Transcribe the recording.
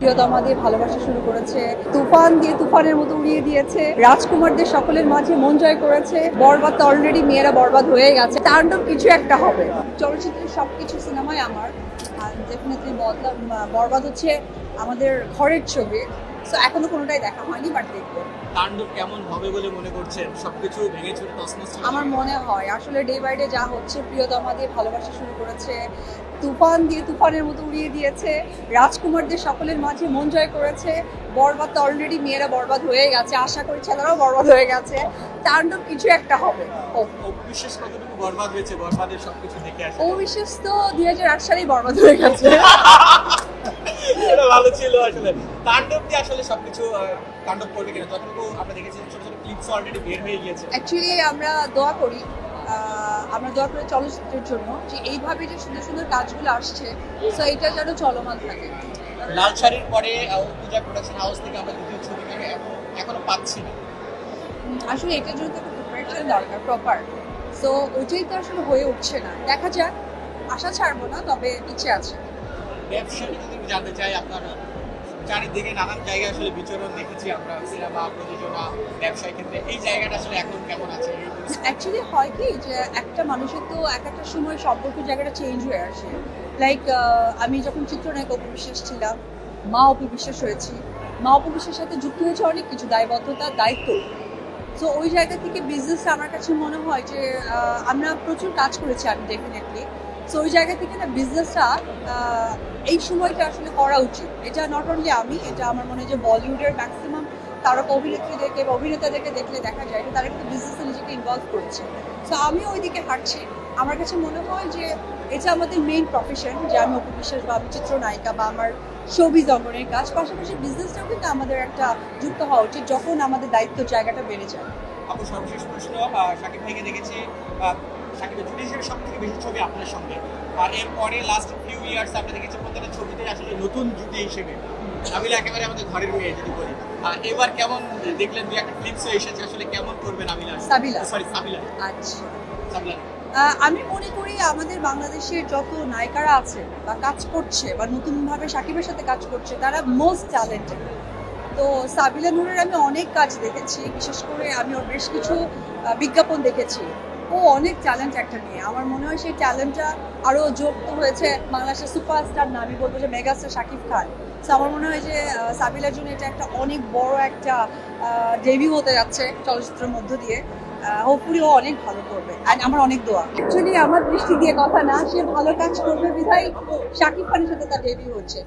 প্রিয়তমা দিয়ে ভালোবাসা শুরু করেছে, তুফান দিয়ে তুফানের মতো উড়িয়ে দিয়েছে, রাজকুমারদের সকলের মাঝে মন জয় করেছে, বরবাদ তো অলরেডি মেয়েরা বরবাদ হয়ে গেছে, তাণ্ডব কিছু একটা হবে। চলচ্চিত্রের সবকিছু সিনেমায় আমার ডেফিনেটলি বরবাদ হচ্ছে আমাদের ঘরের ছবি। সো এখনো কোনোটাই দেখা হয়নি, বাট দেখবো। তাণ্ডব কেমন হবে বলে মনে করছেন? সবকিছু ভেঙে চুরে তছনছ করে আমার মনে হয় আসলে ডে বাই ডে যা হচ্ছে, প্রিয়তমা দিয়ে ভালোবাসা শুরু করেছে, তুফান দিয়ে তুফানের মতো উড়িয়ে দিয়েছে, রাজকুমারদের সকলের মাঝে মন জয় করেছে, বরবাদ তো অলরেডি মেয়েরা বরবাদ হয়ে গেছে, আশা করি ছেলেরাও বরবাদ হয়ে গেছে, তাণ্ডব কিছু একটা হবে। অবিশ্বাস কতটুকু বরবাদ হয়েছে বরবাদের সবকিছু দেখে আসে। অবিশ্বাস তো 2008 সালেই বরবাদ হয়ে গেছে। এটা ভালো ছিল আসলে। তাণ্ডব দিয়ে আসলে সবকিছু তাণ্ডব করবে কিনা, যতটুকু আমরা দেখেছি ছোট ছোট ক্লিপস অলরেডি বের হয়ে গিয়েছে। অ্যাকচুয়ালি আমরা দোয়া করি, চলচ্চিত্রের জন্য যে এইভাবে যে সুন্দর সুন্দর কাজগুলো আসছে, সো এটা যেন চলমান থাকে। লাল শাড়ির পরে পূজা প্রোডাকশন হাউস থেকে আমরা দ্বিতীয় ছবিটা এখনো পাচ্ছি না। আসলে এটার জন্য তো একটা প্রিপারেশন দরকার প্রপার, সো ওইটাই তো আসলে হয়ে উঠছে না। দেখা যাক, আশা ছাড়বো না, তবে ইচ্ছে আছে। ব্যবসা নিয়ে যদি জানতে চাই, আপনার চারিদিকে নানান জায়গায় আসলে বিচরণ দেখেছি আমরা, সিনেমা প্রযোজনা ব্যবসায় ক্ষেত্রে এই জায়গাটা আসলে এখন কেমন আছে? অ্যাকচুয়ালি হয় কি যে একটা মানুষের তো এক একটা সময় সম্পর্কের জায়গাটা চেঞ্জ হয়ে আসে। লাইক আমি যখন চিত্রনায়ক অপু বিশ্বাস ছিলাম, মা অপু বিশ্বাস হয়েছি, মা অপু বিশ্বাসের সাথে যুক্ত হয়েছে অনেক কিছু দায়বদ্ধতা, দায়িত্ব। সো ওই জায়গা থেকে বিজনেস আমার কাছে মনে হয় যে আমরা প্রচুর কাজ করেছি আমি ডেফিনেটলি। সো ওই জায়গা থেকে না বিজনেসটা এই সময়টা আসলে করা উচিত। এটা নট অনলি আমি, এটা আমার মনে হয় যে বলিউডের ম্যাক্সিমাম তারকা অভিনেত্রীদেরকে বা অভিনেতাদেরকে দেখলে দেখা যায় যে তারা কিন্তু বিজনেসে নিজেকে ইনভলভ করেছে। সো আমিও ওই দিকে হাঁটছি। আমার কাছে মনে হয় যে এটা আমাদের মেইন প্রফেশন, যে আমি অপু বিশ্বাস বা আমি চিত্রনায়িকা বা আমার শোবিজ অঙ্গনের কাজ, পাশাপাশি বিজনেসটাও কিন্তু আমাদের একটা যুক্ত হওয়া উচিত যখন আমাদের দায়িত্বের জায়গাটা বেড়ে যায়। আপু, সর্বশেষ প্রশ্ন, শাকিব ভাইকে দেখেছি শাকিবের জুটি হিসেবে সব থেকে বেশি ছবি আপনার সঙ্গে, আর এরপরে লাস্ট ফিউ ইয়ার্স আমরা দেখেছি প্রত্যেকটা ছবিতে আসলে নতুন জুটি হিসেবে আমিলা একেবারে আমাদের ঘরের মেয়ে যদি বলি। এবার কেমন দেখলেন? দুই একটা ক্লিপসও এসেছে, আসলে কেমন করবেন আমিলা? সাবিলা, সরি সাবিলা। আচ্ছা, সাবিলা। আমি মনে করি আমাদের বাংলাদেশের যত নায়িকারা আছে বা কাজ করছে বা নতুনভাবে সাকিবের সাথে কাজ করছে, তারা মোস্ট ট্যালেন্টেড। তো সাবিলা নূরের আমি অনেক কাজ দেখেছি, বিশেষ করে আমি ওর বেশ কিছু বিজ্ঞাপন দেখেছি। ও অনেক ট্যালেন্ট একটা নিয়ে, আমার মনে হয় সেই ট্যালেন্টটা আরও যুক্ত হয়েছে বাংলাদেশের সুপারস্টার না, আমি বলবো যে মেগাস্টার শাকিব খান। তো আমার মনে হয় যে সাবিলার জন্য এটা একটা অনেক বড় একটা ডেবিউ হতে যাচ্ছে চলচ্চিত্রের মধ্য দিয়ে। হোপফুলি ও অনেক ভালো করবে, অ্যান্ড আমার অনেক দোয়া। অ্যাকচুয়ালি আমার দৃষ্টি দিয়ে কথা না, সে ভালো কাজ করবে বিধায় শাকিব খানের সাথে তার ডেবিউ হচ্ছে।